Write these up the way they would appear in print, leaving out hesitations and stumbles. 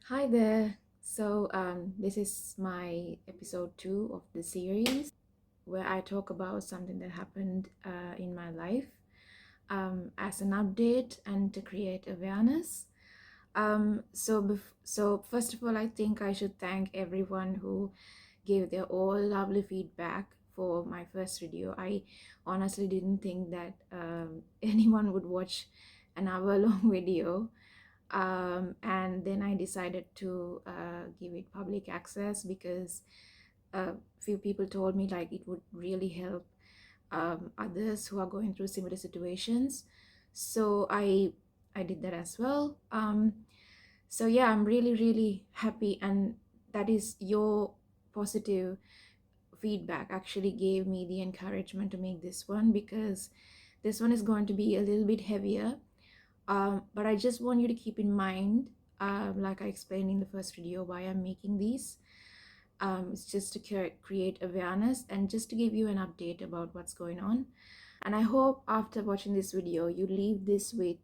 Hi there. This is my episode 2 of the series where I talk about something that happened in my life as an update and to create awareness. So first of all, I think I should thank everyone who gave their all lovely feedback for my first video. I honestly didn't think that anyone would watch an hour-long video, and then I decided to give it public access because a few people told me like it would really help others who are going through similar situations. So I did that as well. So yeah, I'm really happy, and that is your positive feedback actually gave me the encouragement to make this one, because this one is going to be a little bit heavier. But I just want you to keep in mind, like I explained in the first video, why I'm making these. It's just to create awareness and just to give you an update about what's going on. And I hope after watching this video, you leave this with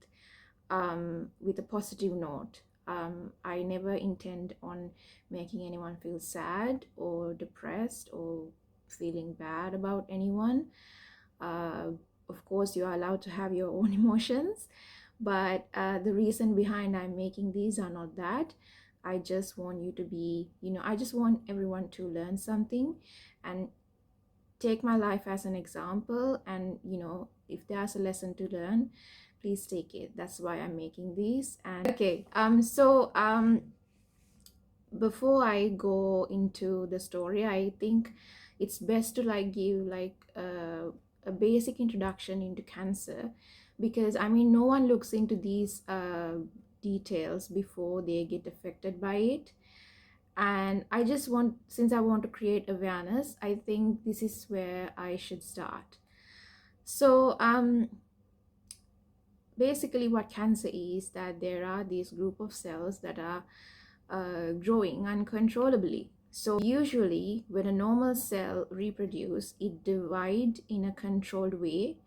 a positive note. I never intend on making anyone feel sad or depressed or feeling bad about anyone. Uh, of course, you are allowed to have your own emotions, but the reason behind I'm making these are not that. I just want you to be, I just want everyone to learn something and take my life as an example. And if there's a lesson to learn, please take it. That's why I'm making these. And okay, before I go into the story, I think it's best to give a basic introduction into cancer, because I mean no one looks into these details before they get affected by it. And I just want, since I want to create awareness, I think this is where I should start. So basically what cancer is that there are these group of cells that are growing uncontrollably. So usually when a normal cell reproduce, it divide in a controlled way.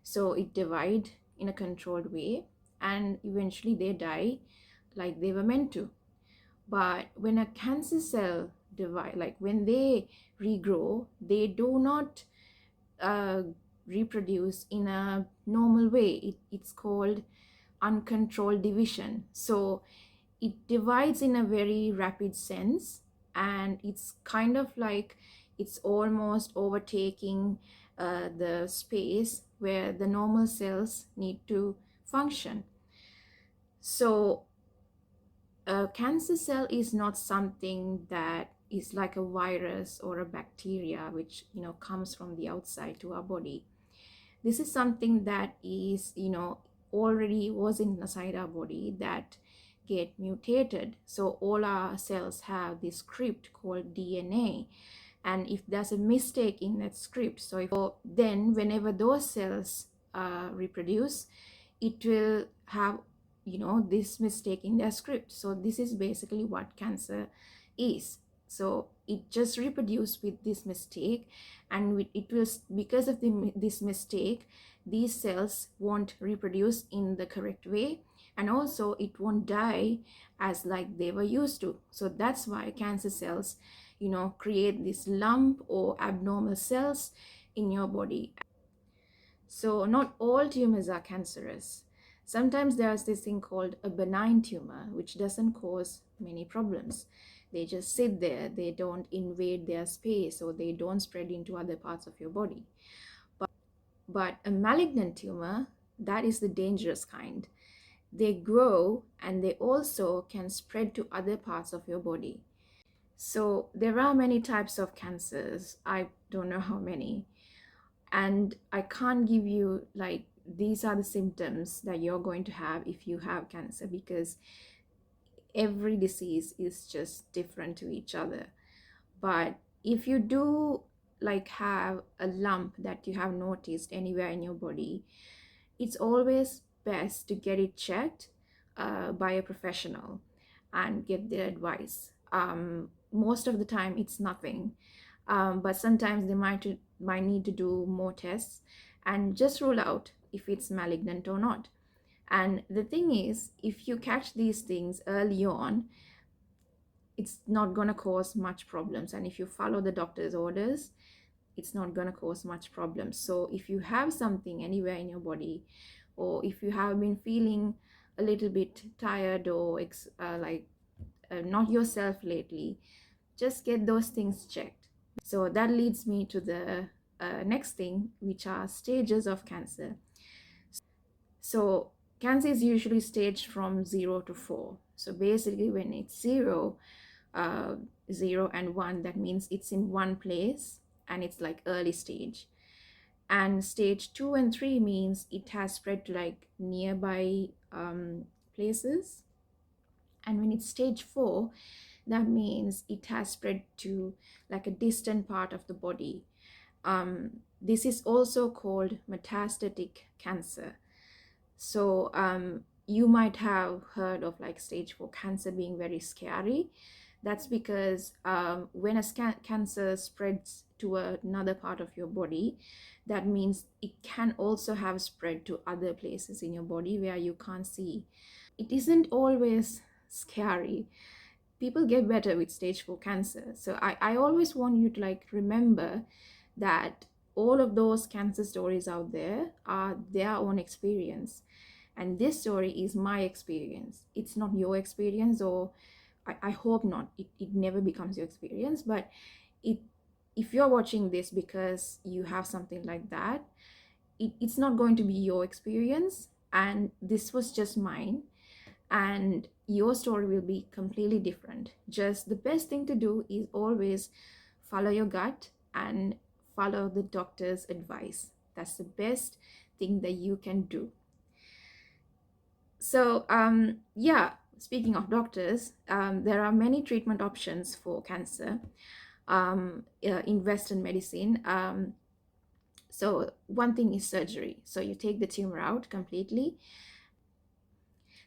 So it divide in a controlled way and eventually they die like they were meant to. But when a cancer cell divide, like when they regrow, they do not uh, reproduce in a normal way. It's called uncontrolled division. So it divides in a very rapid sense, and it's kind of like it's almost overtaking the space where the normal cells need to function. So a cancer cell is not something that is like a virus or a bacteria which comes from the outside to our body. This is something that is already was inside our body that get mutated. So all our cells have this script called DNA, and if there's a mistake in that script, then whenever those cells reproduce, it will have this mistake in their script. So this is basically what cancer is. So it just reproduce with this mistake, and it will, because of this mistake, these cells won't reproduce in the correct way, and also it won't die as like they were used to. So that's why cancer cells create this lump or abnormal cells in your body. So not all tumors are cancerous. Sometimes there's this thing called a benign tumor, which doesn't cause many problems. They just sit there, they don't invade their space, or they don't spread into other parts of your body. But a malignant tumor, that is the dangerous kind. They grow and they also can spread to other parts of your body. So there are many types of cancers. I don't know how many. And I can't give you like these are the symptoms that you're going to have if you have cancer, because every disease is just different to each other. But if you do like have a lump that you have noticed anywhere in your body, it's always best to get it checked by a professional and get their advice. Most of the time it's nothing, but sometimes they might need to do more tests and just rule out if it's malignant or not. And the thing is, if you catch these things early on, it's not going to cause much problems. And if you follow the doctor's orders, it's not going to cause much problems. So if you have something anywhere in your body, or if you have been feeling a little bit tired or not yourself lately, just get those things checked. So that leads me to the next thing, which are stages of cancer. So cancer is usually staged from 0 to 4. So basically when it's 0 and 1, that means it's in one place and it's like early stage. And stage 2 and 3 means it has spread to like nearby places. And when it's stage 4, that means it has spread to like a distant part of the body. This is also called metastatic cancer. So you might have heard of like stage 4 cancer being very scary. That's because when a cancer spreads to another part of your body, that means it can also have spread to other places in your body where you can't see. It isn't always scary. People get better with stage 4 cancer. So I always want you to like remember that all of those cancer stories out there are their own experience. And this story is my experience. It's not your experience, or I hope not. It never becomes your experience. But if you're watching this because you have something like that, it's not going to be your experience. And this was just mine. And your story will be completely different. Just the best thing to do is always follow your gut and follow the doctor's advice. That's the best thing that you can do. So yeah, speaking of doctors, there are many treatment options for cancer in Western medicine. So one thing is surgery. So you take the tumor out completely.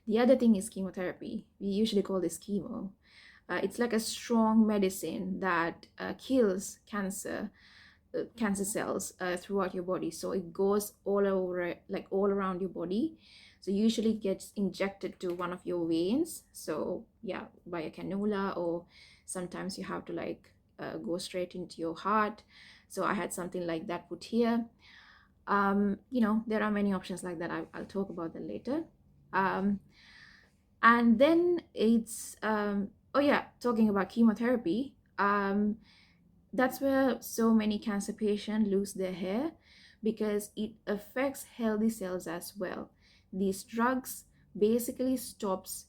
The other thing is chemotherapy. We usually call this chemo. It's like a strong medicine that kills cancer cells throughout your body. So it goes all over, like all around your body. So usually it gets injected to one of your veins. So yeah, by a cannula, or sometimes you have to like go straight into your heart. So I had something like that put here. There are many options like that. I'll talk about that later. And then it's talking about chemotherapy. That's where so many cancer patients lose their hair, because it affects healthy cells as well. These drugs basically stops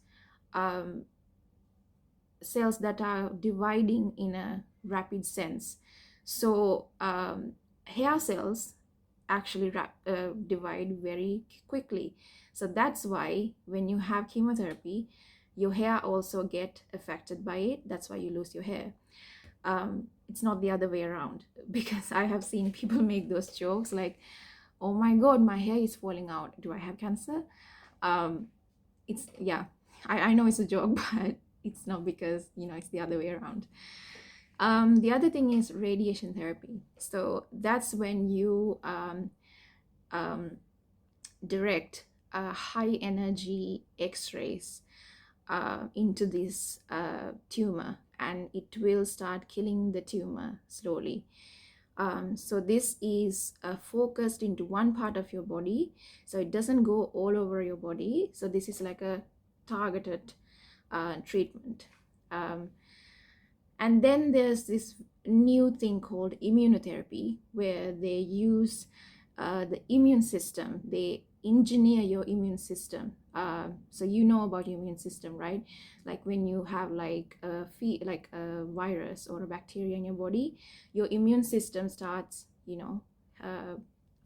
cells that are dividing in a rapid sense. So hair cells actually divide very quickly. So that's why when you have chemotherapy, your hair also get affected by it. That's why you lose your hair. It's not the other way around, because I have seen people make those jokes like, oh my god, my hair is falling out, do I have cancer? I know it's a joke, but it's not, because it's the other way around. The other thing is radiation therapy. So that's when you direct high energy x-rays into this tumor, and it will start killing the tumor slowly. So this is focused into one part of your body, so it doesn't go all over your body. So this is like a targeted treatment. And then there's this new thing called immunotherapy, where they use the immune system. They engineer your immune system. So you know about your immune system, right? Like when you have like a virus or a bacteria in your body, your immune system starts,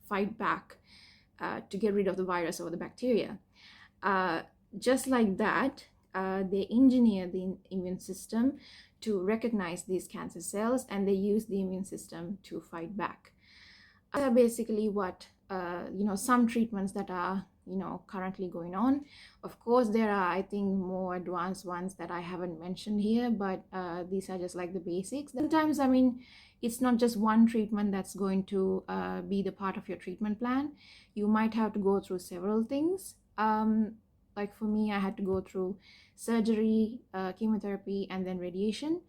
fight back to get rid of the virus or the bacteria. Just like that, they engineer the immune system to recognize these cancer cells, and they use the immune system to fight back. Basically what some treatments that are currently going on. Of course there are, I think, more advanced ones that I haven't mentioned here, but these are just like the basics. Sometimes, I mean, it's not just one treatment that's going to be the part of your treatment plan. You might have to go through several things. like for me, I had to go through surgery, chemotherapy, and then radiation.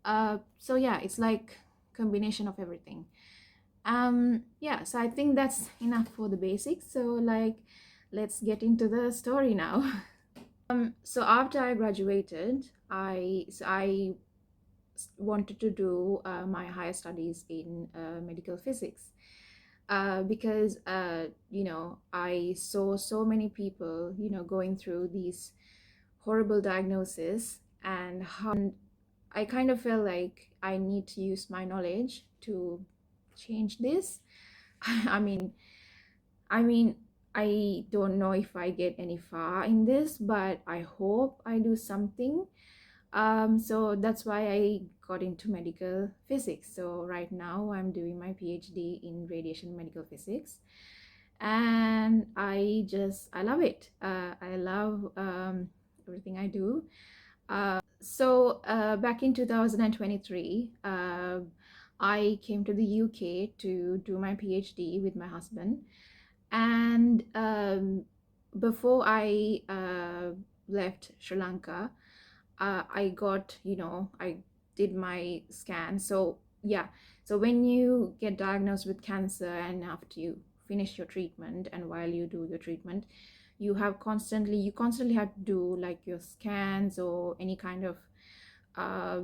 So yeah, it's like combination of everything. Yeah, so I think that's enough for the basics. So like, let's get into the story now. So after I graduated, I wanted to do my higher studies in medical physics, because I saw so many people going through these horrible diagnoses, and how I kind of felt like I need to use my knowledge to change this. I mean, I mean, I don't know if I get any far in this, but I hope I do something. So that's why I got into medical physics. So right now I'm doing my PhD in radiation medical physics, and I love it. I love everything I do. Back in 2023, I came to the UK to do my PhD with my husband. And before I left Sri Lanka, I got, I did my scan. So yeah, so when you get diagnosed with cancer and after you finish your treatment and while you do your treatment, you constantly have to do like your scans or any kind of uh,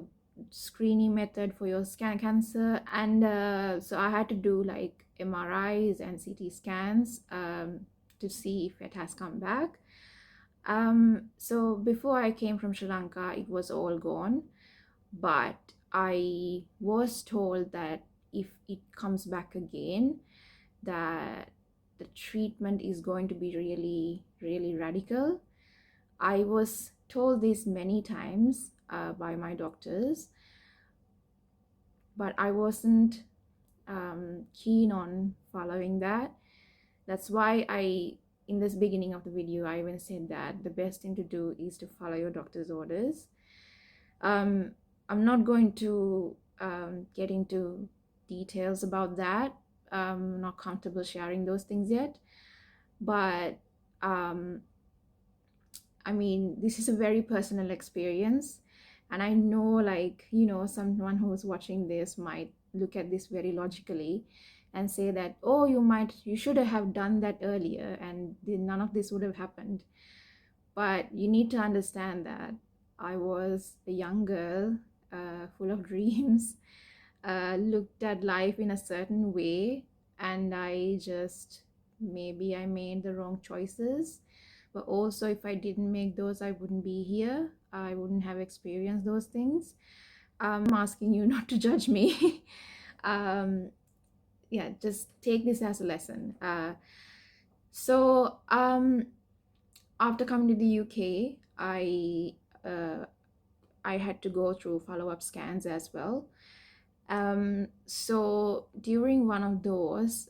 screening method for your cancer. And so I had to do like MRIs and CT scans to see if it has come back. So before I came from Sri Lanka, it was all gone, but I was told that if it comes back again, that the treatment is going to be really, really radical. I was told this many times by my doctors, but I wasn't keen on following that. That's why in this beginning of the video, I even said that the best thing to do is to follow your doctor's orders. I'm not going to get into details about that. I'm not comfortable sharing those things yet, but I mean, this is a very personal experience, and I know, like, someone who's watching this might look at this very logically and say that, oh, you should have done that earlier and none of this would have happened. But you need to understand that I was a young girl, full of dreams, looked at life in a certain way, and maybe I made the wrong choices. But also, if I didn't make those, I wouldn't be here. I wouldn't have experienced those things. I'm asking you not to judge me. Yeah, just take this as a lesson. So after coming to the UK, I had to go through follow-up scans as well. So during one of those,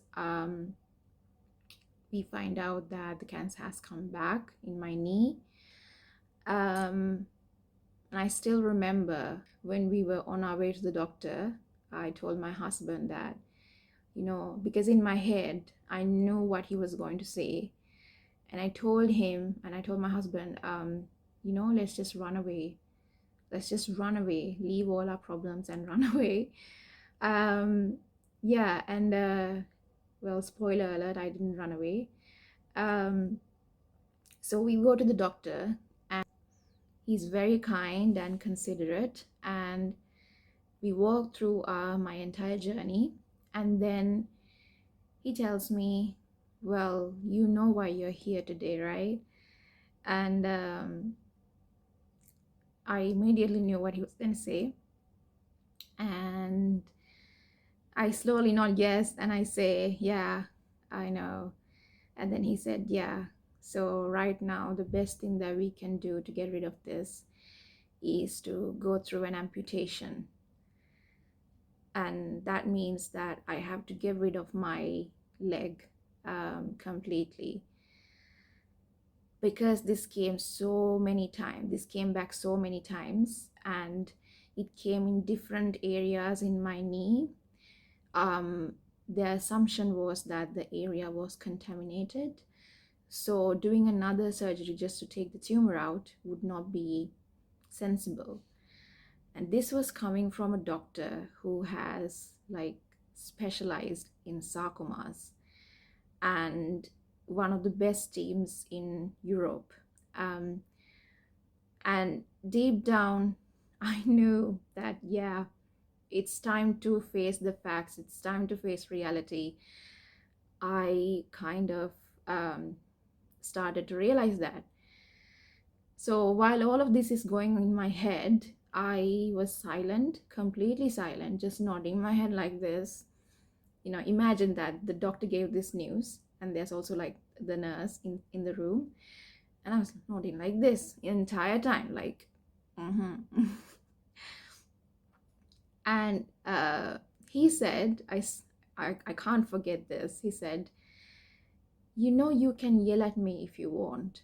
we find out that the cancer has come back in my knee. And I still remember when we were on our way to the doctor, I told my husband that, because in my head, I knew what he was going to say. And I told him, and I told my husband, let's just run away. Let's just run away, leave all our problems and run away. Yeah, and well, spoiler alert, I didn't run away. So we go to the doctor, and he's very kind and considerate, and we walk through my entire journey, and then he tells me, well, you know why you're here today, right? And I immediately knew what he was going to say, and I slowly nod yes, and I say, yeah, I know. And then he said, yeah, so right now the best thing that we can do to get rid of this is to go through an amputation. And that means that I have to get rid of my leg completely, because this came back so many times, and it came in different areas in my knee. The assumption was that the area was contaminated, So doing another surgery just to take the tumor out would not be sensible. And this was coming from a doctor who has like specialized in sarcomas and one of the best teams in Europe. Um, and deep down, I knew that, yeah, it's time to face the facts, it's time to face reality. I kind of started to realize that. So while all of this is going in my head, I was silent, completely silent, just nodding my head like this. Imagine that the doctor gave this news, and there's also like the nurse in the room, and I was nodding like this the entire time, like, mm-hmm. And he said, I can't forget this. He said, you can yell at me if you want.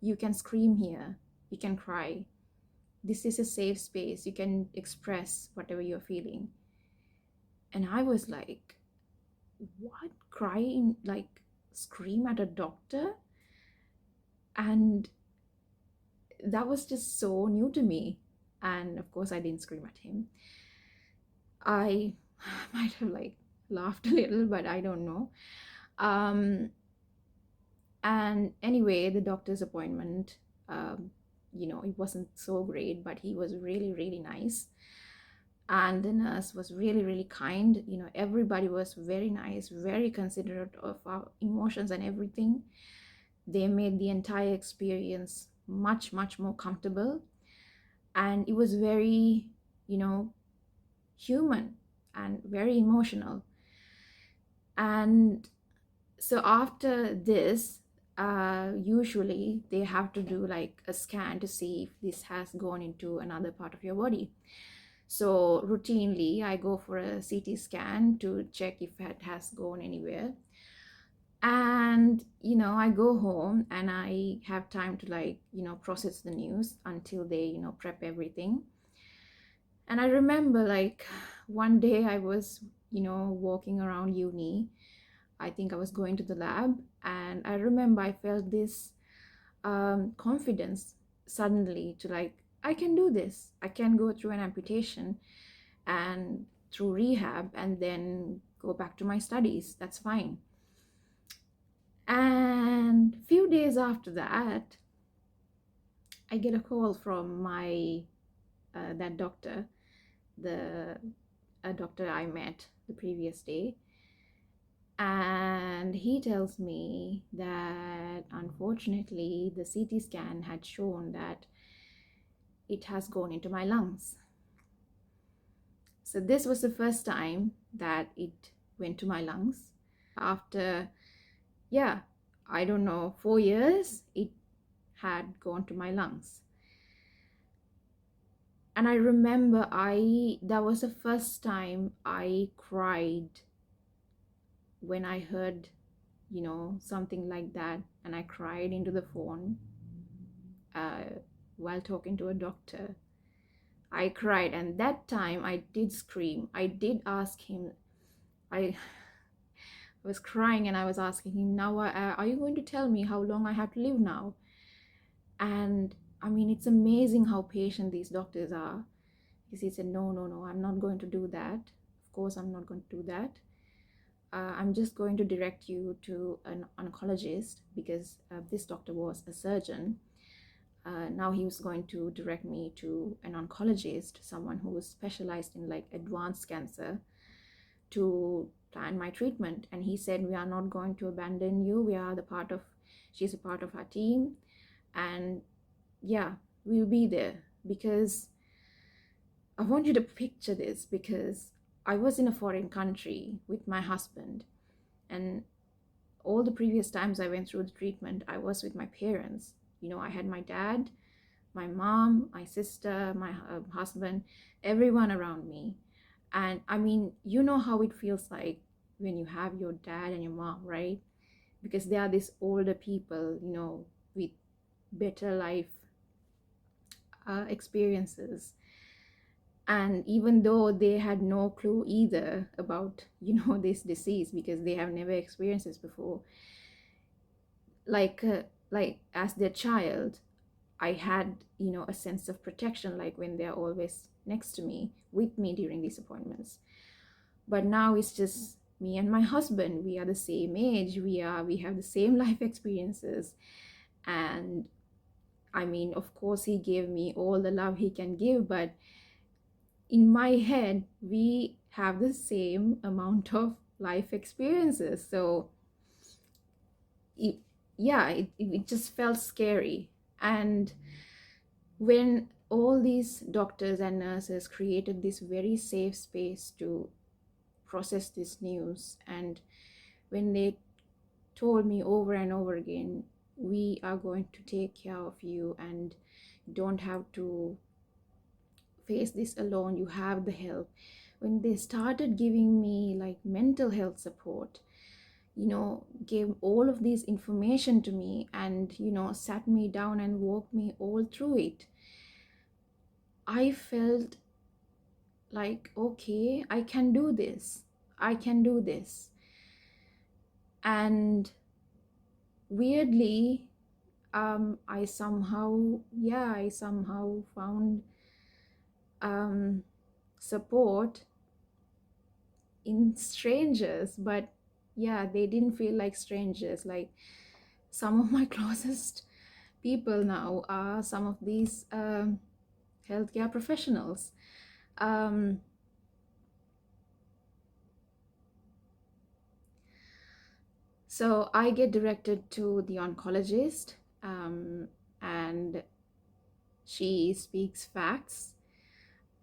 You can scream here. You can cry. This is a safe space. You can express whatever you're feeling. And I was like, what? Crying, like scream at a doctor? And that was just so new to me. And of course, I didn't scream at him. I might have like laughed a little, but I don't know. And anyway, the doctor's appointment, it wasn't so great, but he was really, really nice. And the nurse was really, really kind. Everybody was very nice, very considerate of our emotions and everything. They made the entire experience much, much more comfortable. And it was very, human and very emotional. And so after this, usually they have to do like a scan to see if this has gone into another part of your body. So routinely I go for a CT scan to check if it has gone anywhere. And I go home and I have time to like process the news until they prep everything. And I remember like one day I was walking around uni. I think I was going to the lab, and I remember I felt this confidence suddenly to like, I can do this. I can go through an amputation and through rehab and then go back to my studies. That's fine. And a few days after that, I get a call from my that doctor, the doctor I met the previous day. And he tells me that unfortunately the CT scan had shown that it has gone into my lungs. So this was the first time that it went to my lungs. After, I don't know, 4 years, it had gone to my lungs. And I remember that was the first time I cried when I heard, something like that. And I cried into the phone while talking to a doctor. I cried, and that time I did scream. I did ask him, I was crying and I was asking him, now are you going to tell me how long I have to live now? And I mean, it's amazing how patient these doctors are. Because he said, no, I'm not going to do that. Of course, I'm not going to do that. I'm just going to direct you to an oncologist, because this doctor was a surgeon. Now he was going to direct me to an oncologist, someone who was specialized in like advanced cancer, to plan my treatment. And he said, we are not going to abandon you. She's a part of our team. And yeah, we'll be there. Because I want you to picture this, because I was in a foreign country with my husband, and all the previous times I went through the treatment, I was with my parents. I had my dad, my mom, my sister, my husband, everyone around me. And I mean, how it feels like when you have your dad and your mom, right? Because they are these older people, with better life experiences. And even though they had no clue either about this disease, because they have never experienced this before, like uh, like as their child, I had, a sense of protection, like when they're always next to me, with me during these appointments. But now it's just me and my husband. We are the same age. We have the same life experiences. And I mean, of course, he gave me all the love he can give, but in my head, we have the same amount of life experiences. So it, yeah, it just felt scary. And when all these doctors and nurses created this very safe space to process this news, and when they told me over and over again, we are going to take care of you and don't have to face this alone, you have the help. When they started giving me like mental health support, gave all of this information to me, and sat me down and walked me all through it, I felt like, okay, I can do this. I can do this. And weirdly, I somehow found support in strangers. But yeah, they didn't feel like strangers. Like, some of my closest people now are some of these healthcare professionals. um, so I get directed to the oncologist, and she speaks facts.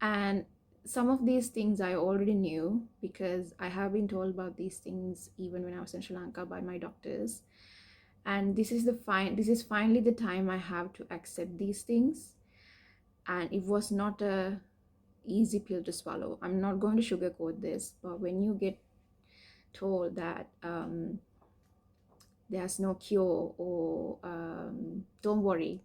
And some of these things I already knew, because I have been told about these things even when I was in Sri Lanka by my doctors. And this is finally the time I have to accept these things. And it was not a easy pill to swallow. I'm not going to sugarcoat this, but when you get told that there's no cure, or don't worry,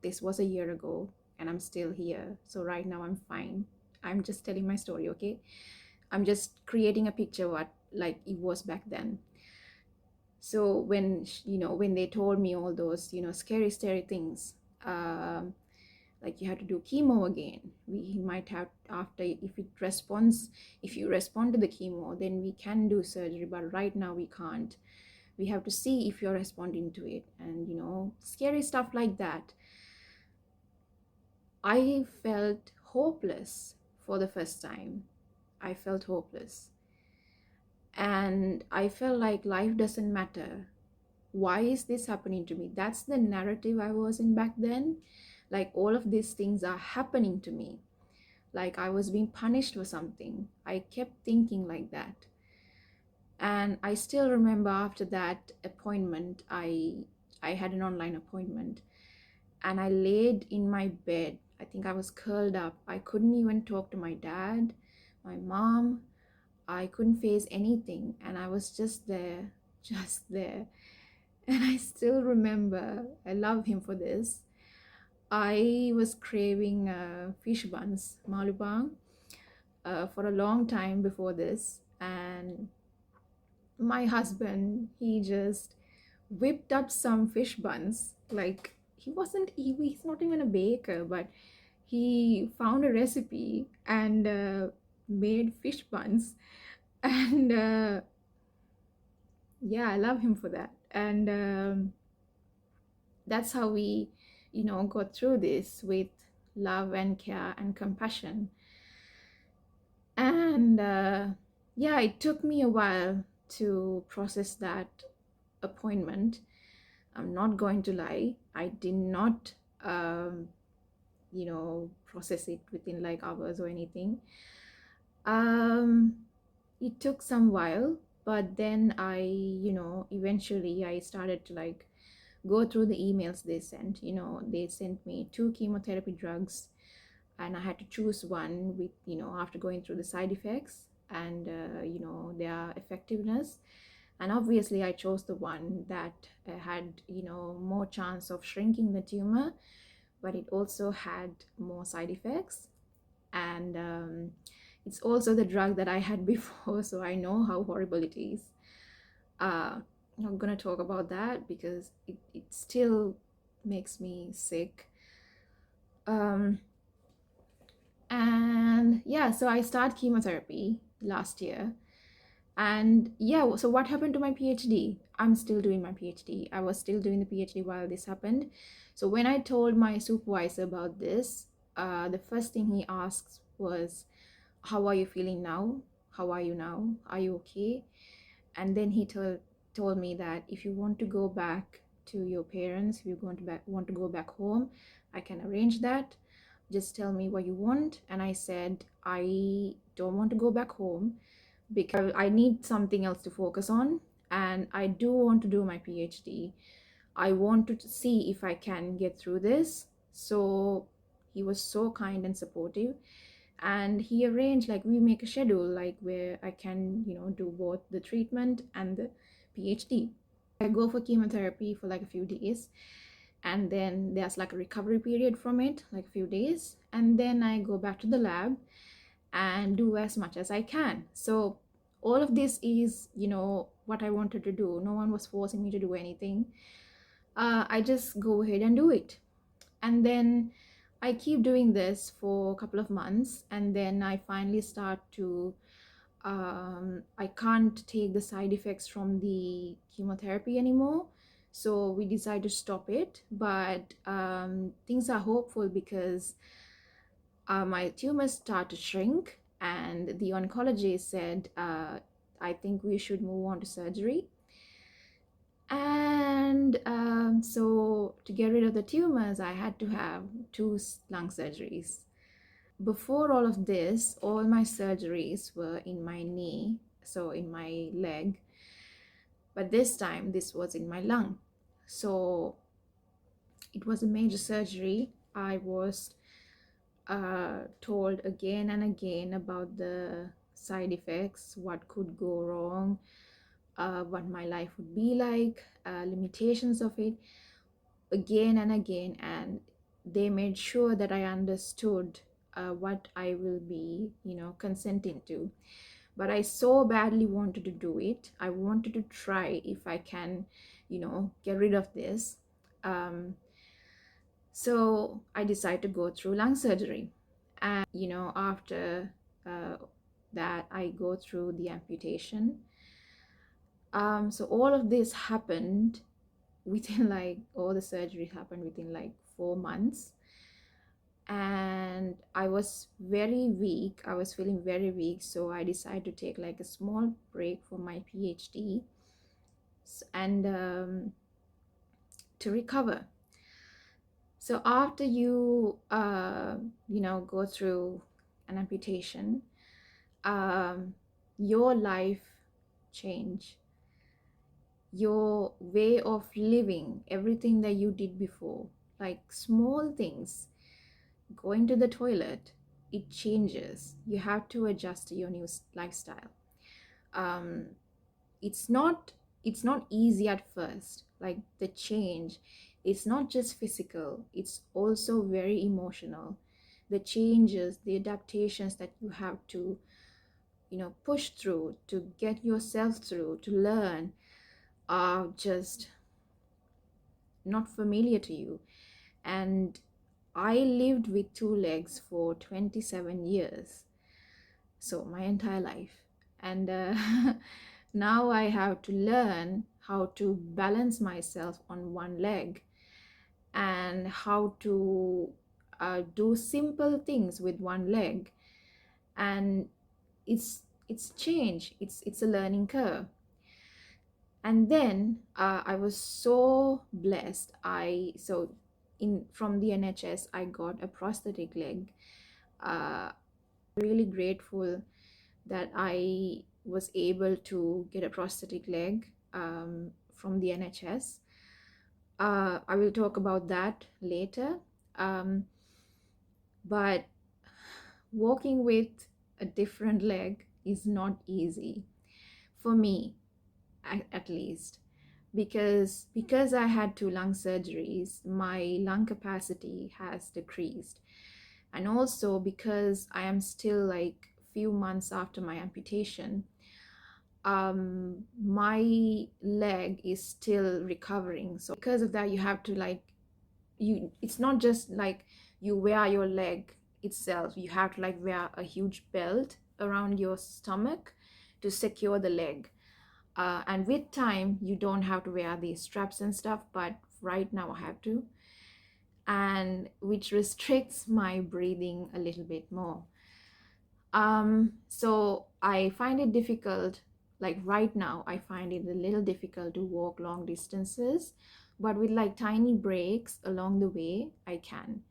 this was a year ago and I'm still here, so right now I'm fine. I'm just telling my story, okay? I'm just creating a picture what like it was back then. So when they told me all those scary things, like you have to do chemo again, we might have, after, if you respond to the chemo, then we can do surgery, but right now we can't. We have to see if you're responding to it, and scary stuff like that. I felt hopeless for the first time. I felt hopeless. And I felt like life doesn't matter. Why is this happening to me? That's the narrative I was in back then. Like, all of these things are happening to me. Like I was being punished for something. I kept thinking like that. And I still remember after that appointment, I had an online appointment, and I laid in my bed. I think I was curled up. I couldn't even talk to my dad, my mom. I couldn't face anything. And I was just there, just there. And I still remember, I love him for this. I was craving fish buns, malubang, for a long time before this. And my husband, he just whipped up some fish buns. Like, he's not even a baker, but he found a recipe and made fish buns. And yeah, I love him for that. And that's how we got through this, with love and care and compassion. And yeah, it took me a while to process that appointment. I'm not going to lie, I did not process it within like hours or anything. It took some while, but then I eventually I started to like go through the emails they sent. They sent me 2 chemotherapy drugs, and I had to choose one with after going through the side effects and their effectiveness. And obviously I chose the one that had more chance of shrinking the tumor, but it also had more side effects. And it's also the drug that I had before, so I know how horrible it is. I'm not gonna talk about that because it still makes me sick. Um, and yeah, so I started chemotherapy last year. And yeah, so what happened to my PhD? I'm still doing my PhD. I was still doing the PhD while this happened. So when I told my supervisor about this, the first thing he asked was, how are you feeling now? How are you now? Are you okay? And then he told me that if you want to go back to your parents, if you're going to want to go back home, I can arrange that. Just tell me what you want. And I said, I don't want to go back home because I need something else to focus on. And I do want to do my PhD. I want to see if I can get through this. So he was so kind and supportive. And he arranged, like, we make a schedule, like, where I can, do both the treatment and the PhD. I go for chemotherapy for like a few days, and then there's like a recovery period from it, like a few days, and then I go back to the lab and do as much as I can. So all of this is, what I wanted to do. No one was forcing me to do anything. I just go ahead and do it. And then I keep doing this for a couple of months, and then I finally start to I can't take the side effects from the chemotherapy anymore. So we decide to stop it. But things are hopeful because my tumors start to shrink, and the oncologist said, I think we should move on to surgery. And so to get rid of the tumors, I had to have two lung surgeries. Before all of this, all my surgeries were in my knee, so in my leg. But this time, this was in my lung. So it was a major surgery. I was told again and again about the side effects, what could go wrong, what my life would be like, limitations of it, again and again. And they made sure that I understood what I will be, consenting to. But I so badly wanted to do it. I wanted to try if I can, get rid of this. So I decided to go through lung surgery. And, after that, I go through the amputation. So all of this happened within like, all the surgery happened within like 4 months. And I was very weak. I was feeling very weak. So I decided to take like a small break for my PhD and to recover. So after you, go through an amputation, your life change, your way of living, everything that you did before, like small things, going to the toilet, it changes. You have to adjust to your new lifestyle. Um, it's not easy at first. Like the change, it's not just physical, it's also very emotional. The changes, the adaptations that you have to, push through, to get yourself through, to learn, are just not familiar to you. And I lived with two legs for 27 years, so my entire life. And now I have to learn how to balance myself on one leg, and how to do simple things with one leg. And it's change, it's a learning curve. And then I was so blessed. From the NHS, I got a prosthetic leg. Really grateful that I was able to get a prosthetic leg from the NHS. I will talk about that later. But walking with a different leg is not easy for me, at least, because I had two lung surgeries. My lung capacity has decreased, and also because I am still like few months after my amputation, my leg is still recovering. So because of that, you have to like, it's not just like you wear your leg itself, you have to like wear a huge belt around your stomach to secure the leg. And with time you don't have to wear these straps and stuff, but right now I have to, and which restricts my breathing a little bit more. So I find it difficult, like right now I find it a little difficult to walk long distances, but with like tiny breaks along the way I can.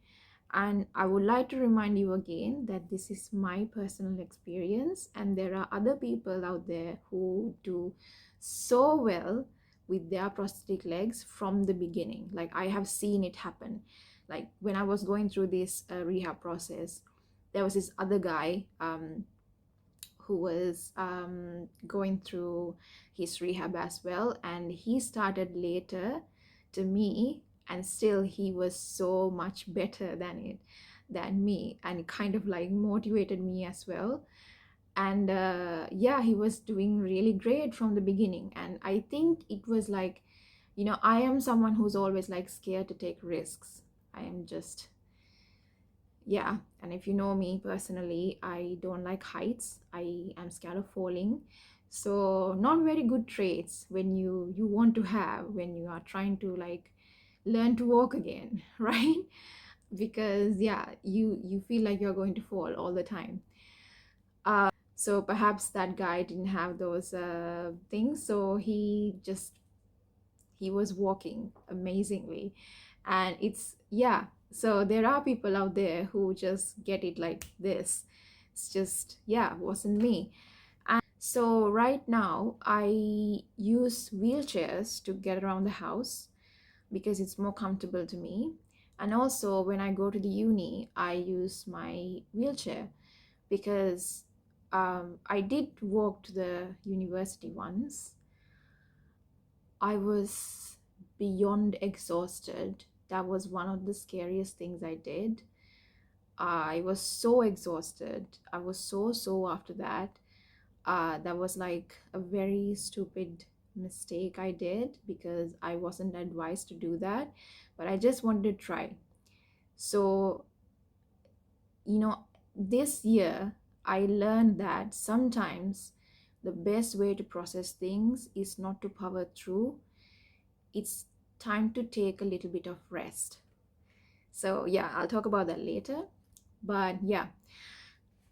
And I would like to remind you again that this is my personal experience, and there are other people out there who do so well with their prosthetic legs from the beginning. Like I have seen it happen. Like when I was going through this rehab process, there was this other guy who was going through his rehab as well, and he started later to me, and still he was so much better than me, and it kind of like motivated me as well. And yeah, he was doing really great from the beginning, and I think it was like, I am someone who's always like scared to take risks. I am just, yeah. And if you know me personally, I don't like heights, I am scared of falling. So not very good traits when you want to have when you are trying to like learn to walk again, right? Because yeah, you feel like you're going to fall all the time. So perhaps that guy didn't have those things, so he was walking amazingly. And it's, yeah, so there are people out there who just get it like this. It's just, yeah, wasn't me. And so right now I use wheelchairs to get around the house because it's more comfortable to me. And also when I go to the uni, I use my wheelchair because I did walk to the university once. I was beyond exhausted. That was one of the scariest things I did. I was so exhausted. I was so sore after that. That was like a very stupid mistake I did because I wasn't advised to do that, but I just wanted to try. So, this year I learned that sometimes the best way to process things is not to power through. It's time to take a little bit of rest. So yeah, I'll talk about that later. But yeah,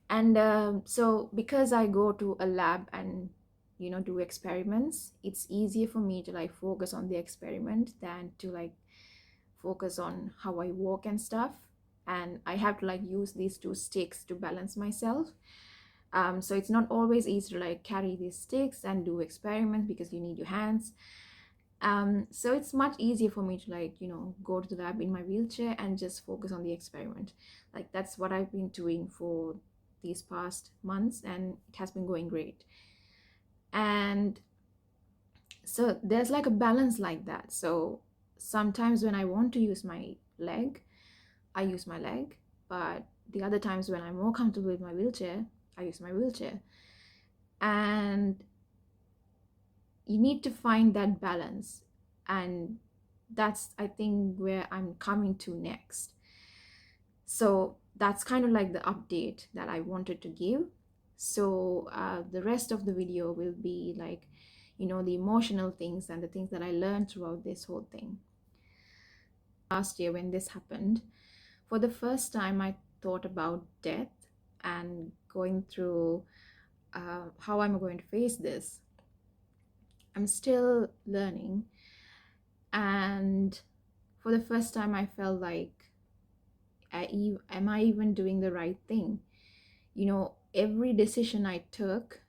and so because I go to a lab and do experiments, it's easier for me to like focus on the experiment than to like focus on how I walk and stuff. And I have to like use these two sticks to balance myself. So it's not always easy to like carry these sticks and do experiments because you need your hands. So it's much easier for me to like go to the lab in my wheelchair and just focus on the experiment. Like that's what I've been doing for these past months, and it has been going great. And so there's like a balance like that. So sometimes when I want to use my leg, I use my leg, but the other times when I'm more comfortable with my wheelchair, I use my wheelchair. And you need to find that balance, and that's, I think, where I'm coming to next. So that's kind of like the update that I wanted to give. So the rest of the video will be like the emotional things and the things that I learned throughout this whole thing. Last year when this happened, for the first time I thought about death and going through how am I going to face this. I'm still learning, and for the first time I felt like, am I even doing the right thing? Every decision I took,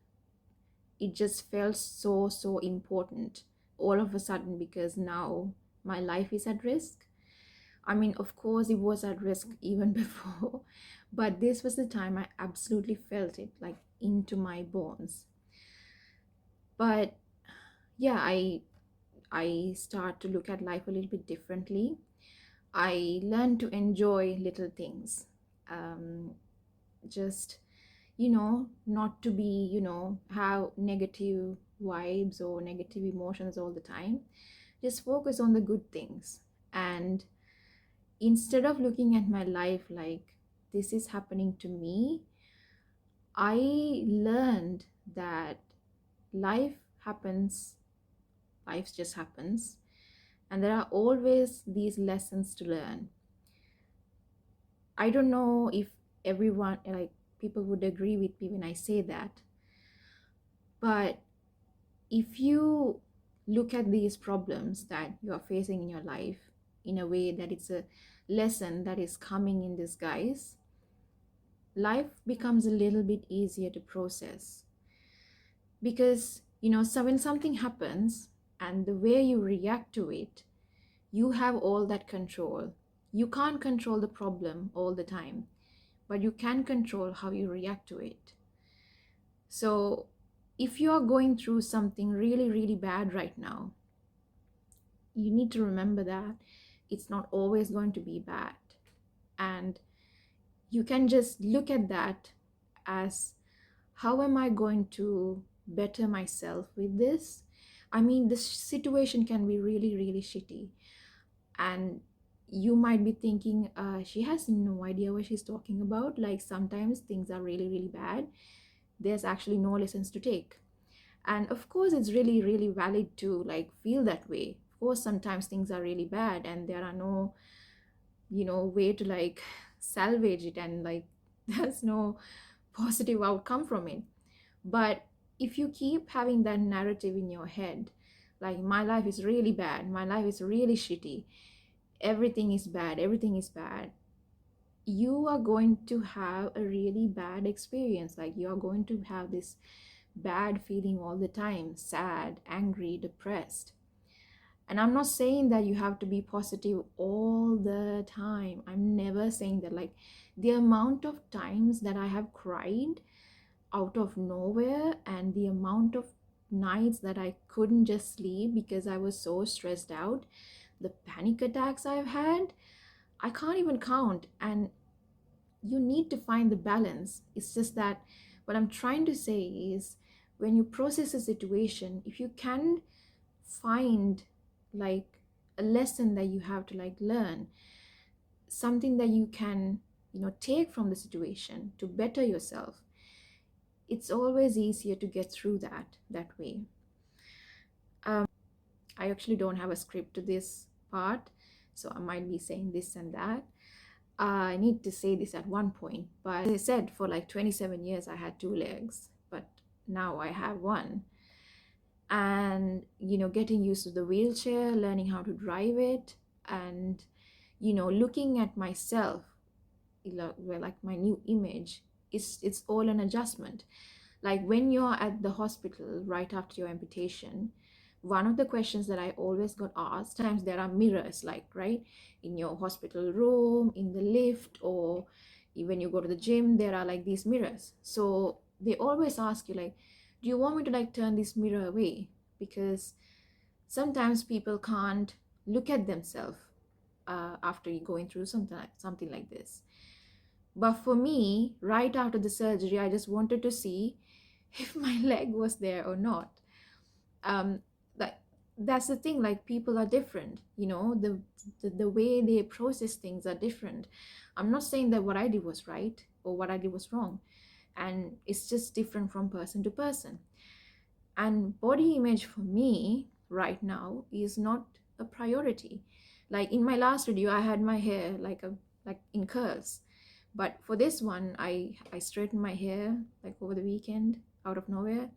it just felt so important all of a sudden, because now my life is at risk. I mean, of course it was at risk even before, but this was the time I absolutely felt it like into my bones. But yeah, I start to look at life a little bit differently. I learn to enjoy little things. Just not to be have negative vibes or negative emotions all the time. Just focus on the good things. And instead of looking at my life like this is happening to me, I learned that life happens, life just happens, and there are always these lessons to learn. I don't know if everyone, like people would agree with me when I say that, but if you look at these problems that you are facing in your life in a way that it's a lesson that is coming in disguise, life becomes a little bit easier to process. Because, so when something happens and the way you react to it, you have all that control. You can't control the problem all the time, but you can control how you react to it. So if you are going through something really, really bad right now, you need to remember that it's not always going to be bad. And you can just look at that as, how am I going to better myself with this? I mean, this situation can be really, really shitty. And you might be thinking, she has no idea what she's talking about. Like sometimes things are really, really bad. There's actually no lessons to take. And of course, it's really, really valid to like feel that way. Of course, sometimes things are really bad and there are no, way to like salvage it, and like there's no positive outcome from it. But if you keep having that narrative in your head, like my life is really bad, my life is really shitty, everything is bad, everything is bad, you are going to have a really bad experience. Like you are going to have this bad feeling all the time, sad, angry, depressed. And I'm not saying that you have to be positive all the time. I'm never saying that. Like the amount of times that I have cried out of nowhere, and the amount of nights that I couldn't just sleep because I was so stressed out, the panic attacks I've had, I can't even count. And you need to find the balance. It's just that what I'm trying to say is, when you process a situation, if you can find like a lesson that you have to like learn, something that you can, take from the situation to better yourself, it's always easier to get through that way. I actually don't have a script to this part, so I might be saying this and that. I need to say this at one point, but as I said, for like 27 years I had two legs, but now I have one. And getting used to the wheelchair, learning how to drive it, and looking at myself, like my new image, it's all an adjustment. Like when you're at the hospital right after your amputation, one of the questions that I always got asked, times there are mirrors, like right in your hospital room, in the lift, or when you go to the gym, there are like these mirrors. So they always ask you like, do you want me to like turn this mirror away? Because sometimes people can't look at themselves after going through something like this. But for me, right after the surgery, I just wanted to see if my leg was there or not. That that's the thing. Like people are different. The way they process things are different. I'm not saying that what I did was right or what I did was wrong, and it's just different from person to person. And body image for me right now is not a priority. Like in my last video, I had my hair like in curls, but for this one, I straightened my hair like over the weekend out of nowhere.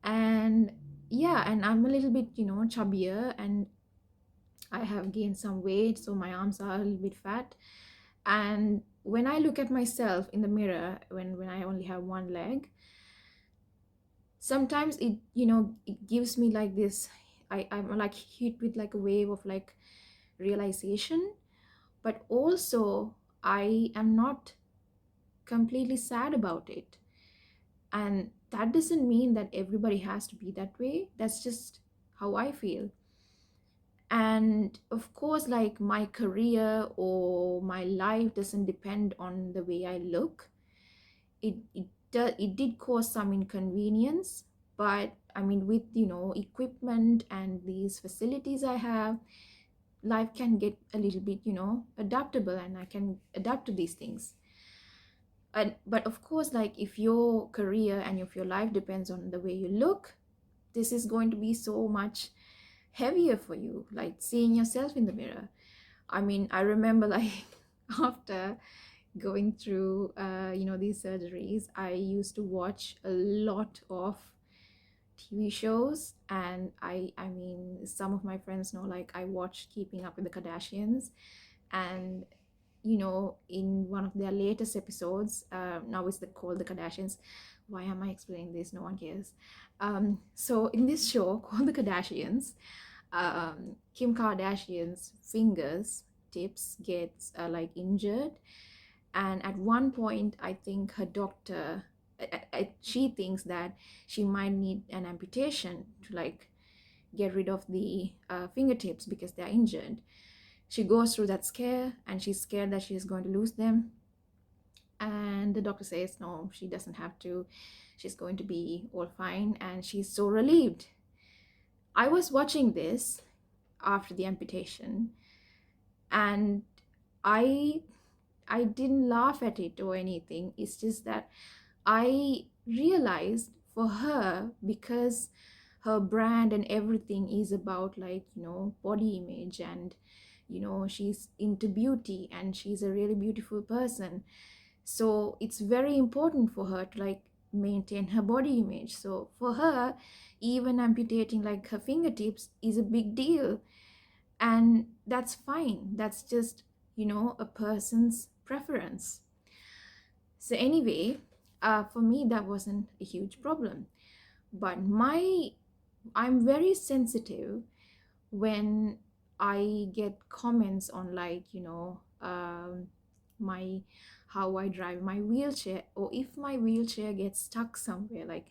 And yeah, and I'm a little bit chubbier, and I have gained some weight, so my arms are a little bit fat. And when I look at myself in the mirror, when I only have one leg, sometimes it gives me like this, I'm like hit with like a wave of like realization. But also I am not completely sad about it. And that doesn't mean that everybody has to be that way. That's just how I feel. And of course, like my career or my life doesn't depend on the way I look. It did cause some inconvenience, but I mean, with, equipment and these facilities I have, life can get a little bit, adaptable, and I can adapt to these things. But of course, like, if your career and if your life depends on the way you look, this is going to be so much heavier for you, like seeing yourself in the mirror. I mean, I remember, like, after going through these surgeries, I used to watch a lot of TV shows, and I mean, some of my friends know, like, I watched Keeping Up with the Kardashians. And in one of their latest episodes, now it's called the Kardashians. Why am I explaining this? No one cares. So in this show called the Kardashians, Kim Kardashian's fingers tips gets like injured, and at one point, I think her doctor, she thinks that she might need an amputation to, like, get rid of the fingertips because they're injured. She goes through that scare, and she's scared that she's going to lose them. And the doctor says no, she doesn't have to. She's going to be all fine, and she's so relieved. I was watching this after the amputation, and I I didn't laugh at it or anything. It's just that I realized for her, because her brand and everything is about, like, body image, and she's into beauty, and she's a really beautiful person. So it's very important for her to, like, maintain her body image. So for her, even amputating, like, her fingertips is a big deal. And that's fine. That's just, a person's preference. So anyway, for me, that wasn't a huge problem. But I'm very sensitive when I get comments on, like, my how I drive my wheelchair, or if my wheelchair gets stuck somewhere. Like,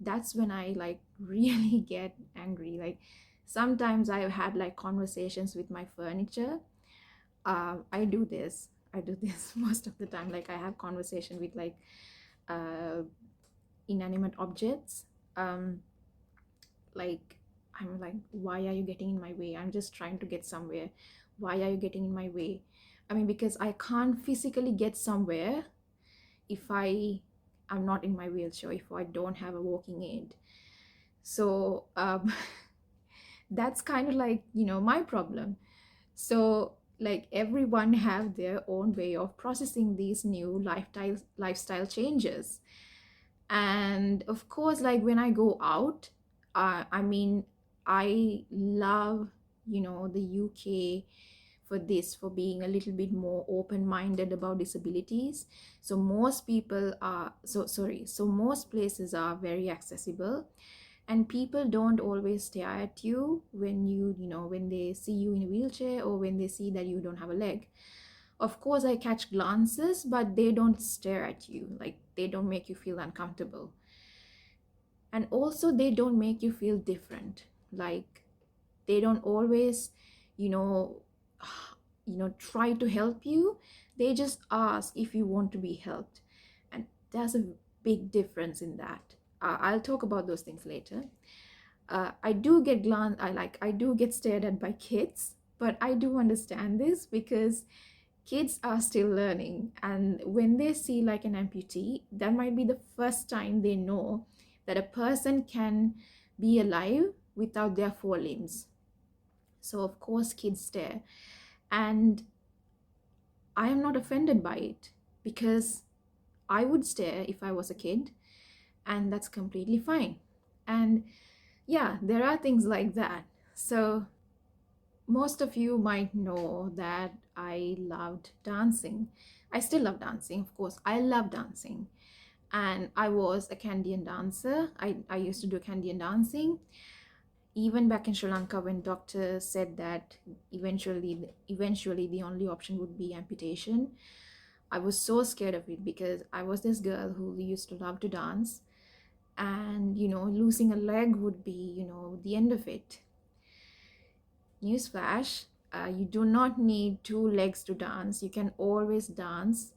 that's when I, like, really get angry. Like, sometimes I've had, like, conversations with my furniture. I do this most of the time. Like, I have conversation with, like, uh, inanimate objects. um, like, I'm like, why are you getting in my way? I'm just trying to get somewhere. Why are you getting in my way? I mean, because I can't physically get somewhere if I'm not in my wheelchair, if I don't have a walking aid. So that's kind of like, my problem. So, like, everyone have their own way of processing these new lifestyle changes. And of course, like, when I go out, I mean, I love, the UK for being a little bit more open-minded about disabilities. So most people are so most places are very accessible, and people don't always stare at you when when they see you in a wheelchair, or when they see that you don't have a leg. Of course, I catch glances, but they don't stare at you. Like, they don't make you feel uncomfortable. And also, they don't make you feel different. Like, they don't always, you know, try to help you. They just ask if you want to be helped. And there's a big difference in that. I'll talk about those things later. I do get stared at by kids, but I do understand this, because kids are still learning, and when they see, like, an amputee, that might be the first time they know that a person can be alive without their forelimbs. So of course kids stare, and I am not offended by it, because I would stare if I was a kid, and that's completely fine. And yeah, there are things like that. So most of you might know that I loved dancing. I still love dancing, of course. I love dancing. And I was a Canadian dancer. I used to do Canadian dancing. Even back in Sri Lanka, when doctors said that eventually the only option would be amputation, I was so scared of it, because I was this girl who used to love to dance. And, losing a leg would be, the end of it. Newsflash, you do not need two legs to dance. You can always dance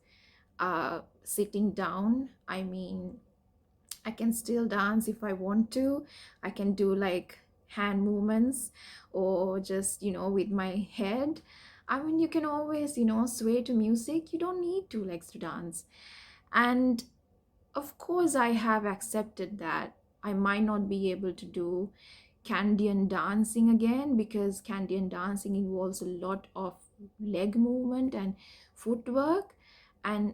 sitting down. I mean, I can still dance if I want to. I can do like hand movements or just, with my head. I mean, you can always, sway to music. You don't need two legs to dance. And of course, I have accepted that I might not be able to do Candian dancing again, because Candian dancing involves a lot of leg movement and footwork. And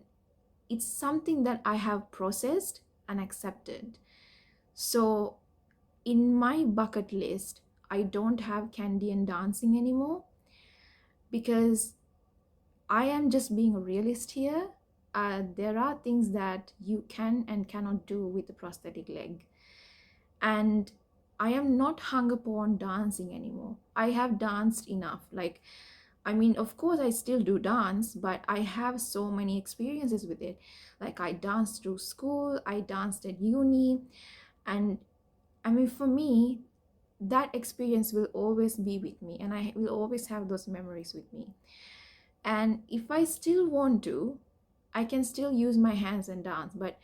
it's something that I have processed and accepted. So in my bucket list, I don't have Candian dancing anymore, because I am just being a realist here. There are things that you can and cannot do with a prosthetic leg. And I am not hung upon dancing anymore. I have danced enough. Like, I mean, of course, I still do dance, but I have so many experiences with it. Like, I danced through school, I danced at uni, and I mean, for me, that experience will always be with me, and I will always have those memories with me. And if I still want to, I can still use my hands and dance, but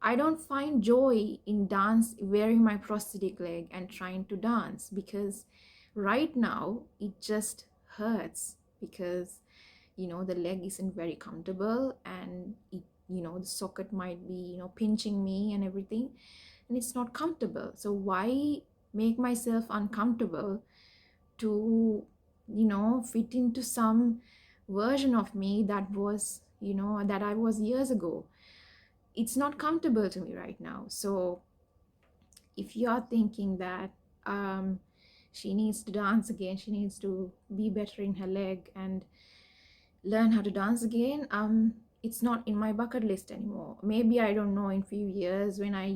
I don't find joy in dance wearing my prosthetic leg and trying to dance, because right now it just hurts, because the leg isn't very comfortable, and the socket might be pinching me and everything, and it's not comfortable. So why make myself uncomfortable to fit into some version of me that was that I was years ago? It's not comfortable to me right now. So if you are thinking that she needs to dance again, she needs to be better in her leg and learn how to dance again, it's not in my bucket list anymore. Maybe, I don't know, in few years when I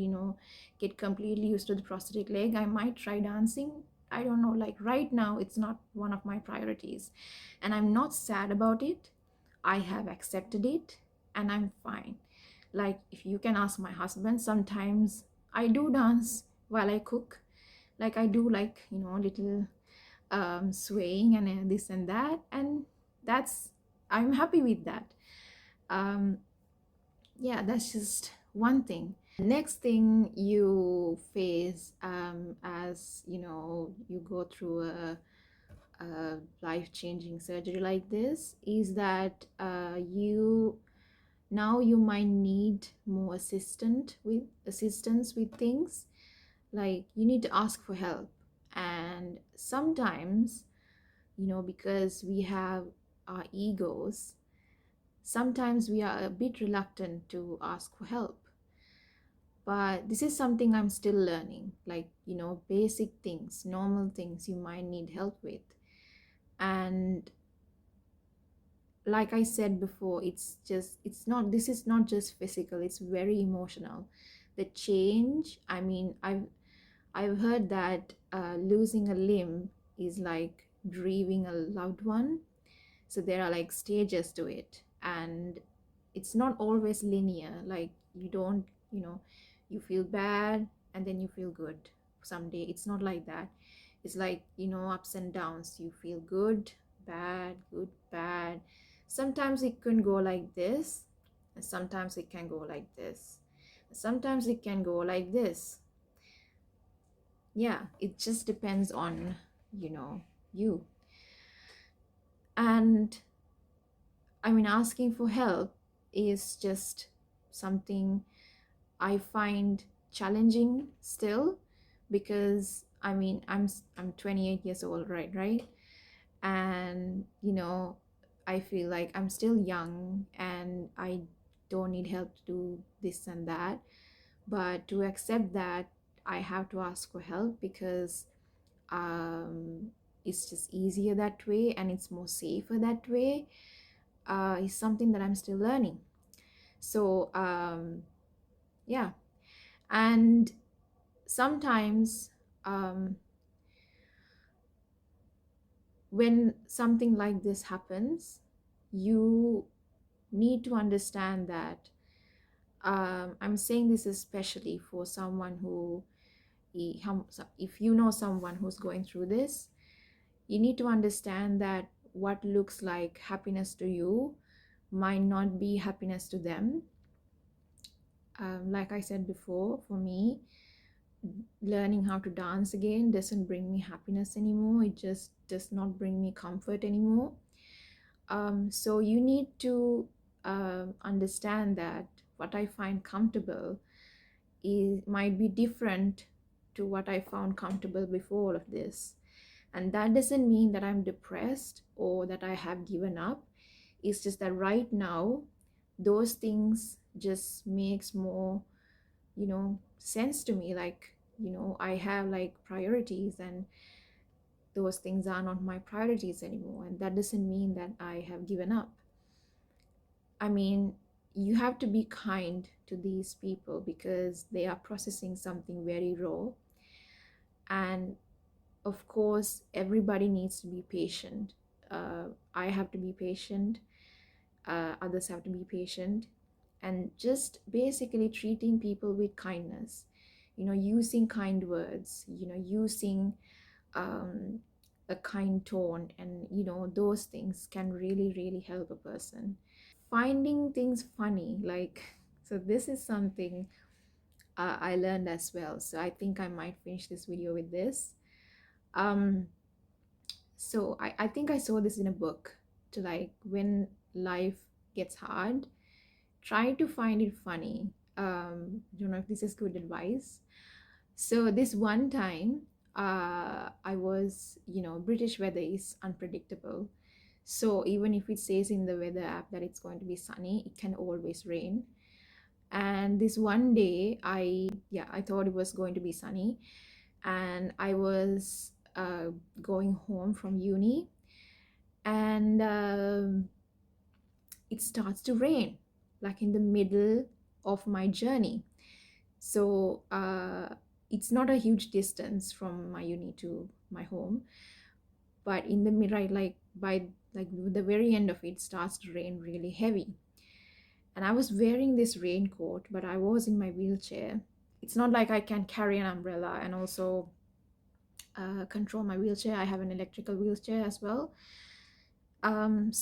get completely used to the prosthetic leg, I might try dancing. I don't know. Like, right now it's not one of my priorities, and I'm not sad about it. I have accepted it, and I'm fine. Like, if you can ask my husband, sometimes I do dance while I cook. Like, I do, like, little swaying and this and that, and that's I'm happy with that. um yeah, that's just one thing. Next thing you face, as you go through a life-changing surgery like this, is that you might need more assistance with things. Like, you need to ask for help. And sometimes, because we have our egos, sometimes we are a bit reluctant to ask for help. But this is something I'm still learning. Like, basic things, normal things you might need help with. And like I said before, this is not just physical, it's very emotional. The change, I mean, I've heard that losing a limb is like grieving a loved one. So there are like stages to it, and it's not always linear. Like, you don't, you feel bad and then you feel good someday. It's not like that. It's like, ups and downs. You feel good, bad. Sometimes it can go like this, and sometimes it can go like this. Sometimes it can go like this. Yeah, it just depends on, you. And I mean, asking for help is just something I find challenging still, because I mean, I'm 28 years old, right? And I feel like I'm still young and I don't need help to do this and that. But to accept that I have to ask for help, because it's just easier that way and it's more safer that way, is something that I'm still learning. So yeah. And sometimes, when something like this happens, you need to understand that, I'm saying this especially for someone who, if you know someone who's going through this, you need to understand that what looks like happiness to you might not be happiness to them. Like I said before, for me, learning how to dance again doesn't bring me happiness anymore. It just does not bring me comfort anymore. So you need to understand that what I find comfortable is might be different to what I found comfortable before all of this. And that doesn't mean that I'm depressed or that I have given up. It's just that right now, those things just makes more, sense to me. Like, I have like priorities, and those things are not my priorities anymore. And that doesn't mean that I have given up. I mean, you have to be kind to these people because they are processing something very raw. And of course, everybody needs to be patient. I have to be patient, others have to be patient, and just basically treating people with kindness, using kind words, using um, a kind tone, and those things can really, really help a person. Finding things funny, like, so this is something I learned as well. So I think I might finish this video with this. Um, so I think I saw this in a book, to like, when life gets hard, try to find it funny. Don't know if this is good advice. So this one time, I was, British weather is unpredictable. So even if it says in the weather app that it's going to be sunny, it can always rain. And this one day, I thought it was going to be sunny, and I was going home from uni, and it starts to rain, like in the middle of my journey. So it's not a huge distance from my uni to my home, but in the mid, right, like by like the very end of it starts to rain really heavy. And I was wearing this raincoat, but I was in my wheelchair. It's not like I can carry an umbrella and also control my wheelchair. I have an electrical wheelchair as well. And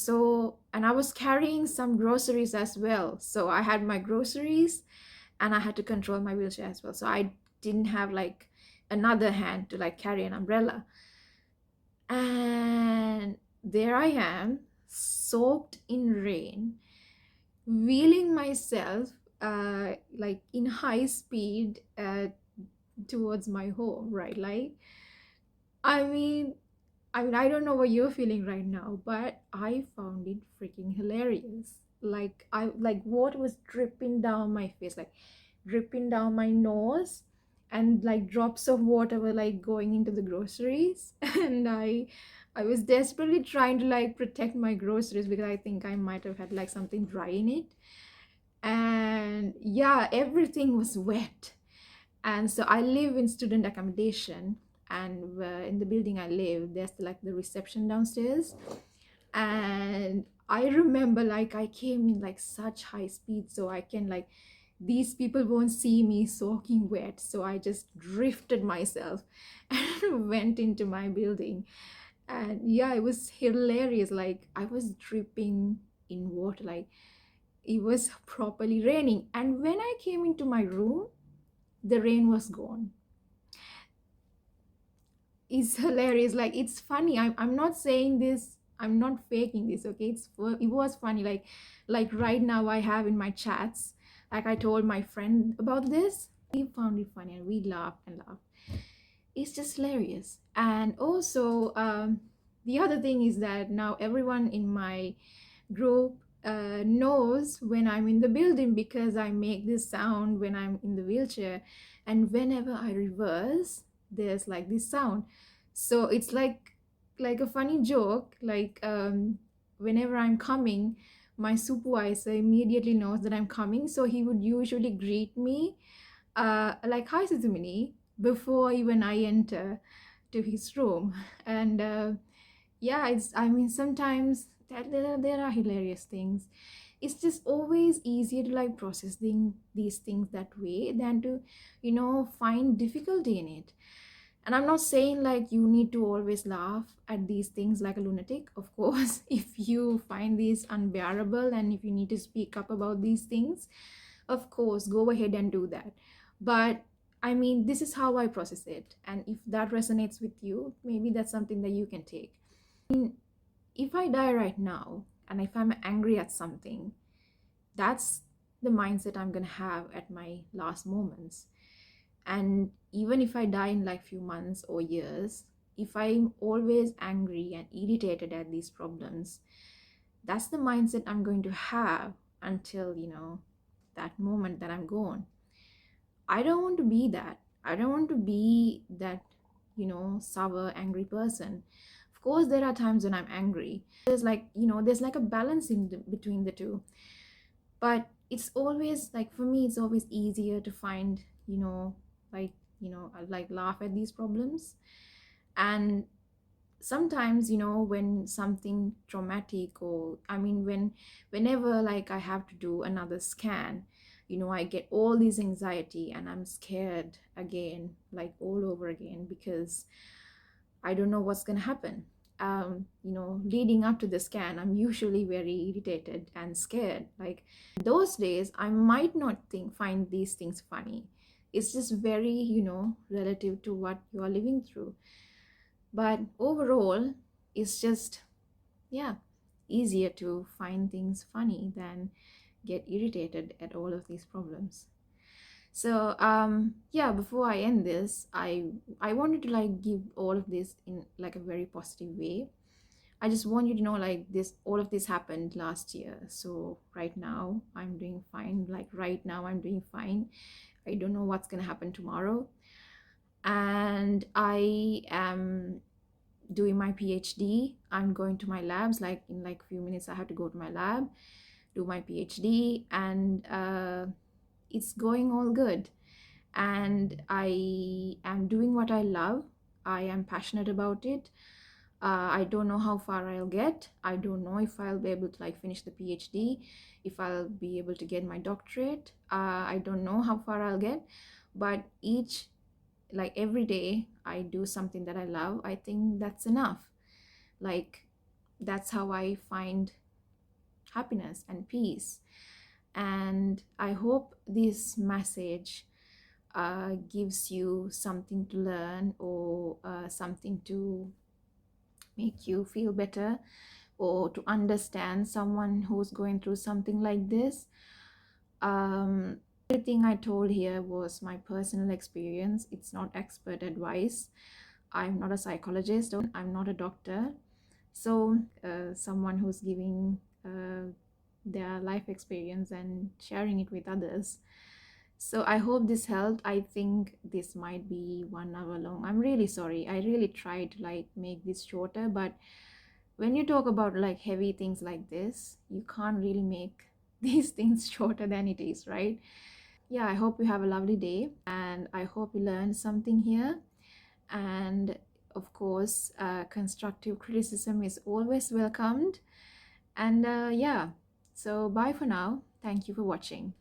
I was carrying some groceries as well. So I had my groceries and I had to control my wheelchair as well. So I didn't have like another hand to like carry an umbrella. And there I am, soaked in rain, wheeling myself like in high speed towards my home, right? Like, I mean, I don't know what you're feeling right now, but I found it freaking hilarious. Like, like water was dripping down my face, like dripping down my nose, and like drops of water were like going into the groceries. And I was desperately trying to like protect my groceries because I think I might have had like something dry in it. And yeah, everything was wet. And so I live in student accommodation, and in the building I live, there's like the reception downstairs. And I remember like I came in like such high speed, so I can like, these people won't see me soaking wet, so I just drifted myself and went into my building. And yeah, it was hilarious. Like, I was dripping in water, like it was properly raining. And when I came into my room, the rain was gone. It's hilarious. Like, it's funny. I'm not saying this, I'm not faking this, okay? It was funny. Like right now I have in my chats, like I told my friend about this. He found it funny and we laughed and laughed. It's just hilarious. And also, the other thing is that now everyone in my group knows when I'm in the building, because I make this sound when I'm in the wheelchair, and whenever I reverse, there's like this sound. So it's like a funny joke. Like, whenever I'm coming, my supervisor immediately knows that I'm coming, so he would usually greet me like, "Hi, Sithu," before even I enter to his room. And yeah, I mean, sometimes there are hilarious things. It's just always easier to like processing these things that way than to, find difficulty in it. And I'm not saying like you need to always laugh at these things like a lunatic. Of course, if you find these unbearable and if you need to speak up about these things, of course, go ahead and do that. But I mean, this is how I process it. And if that resonates with you, maybe that's something that you can take. If I die right now and if I'm angry at something, that's the mindset I'm going to have at my last moments. And even if I die in like few months or years, if I'm always angry and irritated at these problems, that's the mindset I'm going to have until, that moment that I'm gone. I don't want to be that. I don't want to be that, sour, angry person. Of course, there are times when I'm angry. There's like a balance between the two. But it's always like, for me, it's always easier to find, like, like laugh at these problems. And sometimes, when something traumatic, or I mean, whenever like I have to do another scan, I get all this anxiety and I'm scared again, like all over again, because I don't know what's going to happen. Leading up to the scan, I'm usually very irritated and scared. Like those days, I might not find these things funny. It's just very, relative to what you are living through. But overall, it's just, yeah, easier to find things funny than get irritated at all of these problems. So yeah, before I end this, I wanted to like give all of this in like a very positive way. I just want you to know, like, all of this happened last year. So right now I'm doing fine. Like right now I'm doing fine. I don't know what's gonna happen tomorrow. And I am doing my PhD. I'm going to my labs, like in like a few minutes I have to go to my lab, do my PhD, and it's going all good. And I am doing what I love. I am passionate about it. I don't know how far I'll get. I don't know if I'll be able to like finish the PhD, if I'll be able to get my doctorate. I don't know how far I'll get, but every day I do something that I love. I think that's enough. Like that's how I find happiness and peace. And I hope this message gives you something to learn, or something to make you feel better, or to understand someone who's going through something like this. Everything I told here was my personal experience. It's not expert advice. I'm not a psychologist, I'm not a doctor. So someone who's giving their life experience and sharing it with others. So I hope this helped. I think this might be 1 hour long. I'm really sorry. I really tried to like make this shorter, but when you talk about like heavy things like this, you can't really make these things shorter than it is, right? Yeah, I hope you have a lovely day, and I hope you learned something here. And of course, constructive criticism is always welcomed. And yeah, so bye for now. Thank you for watching.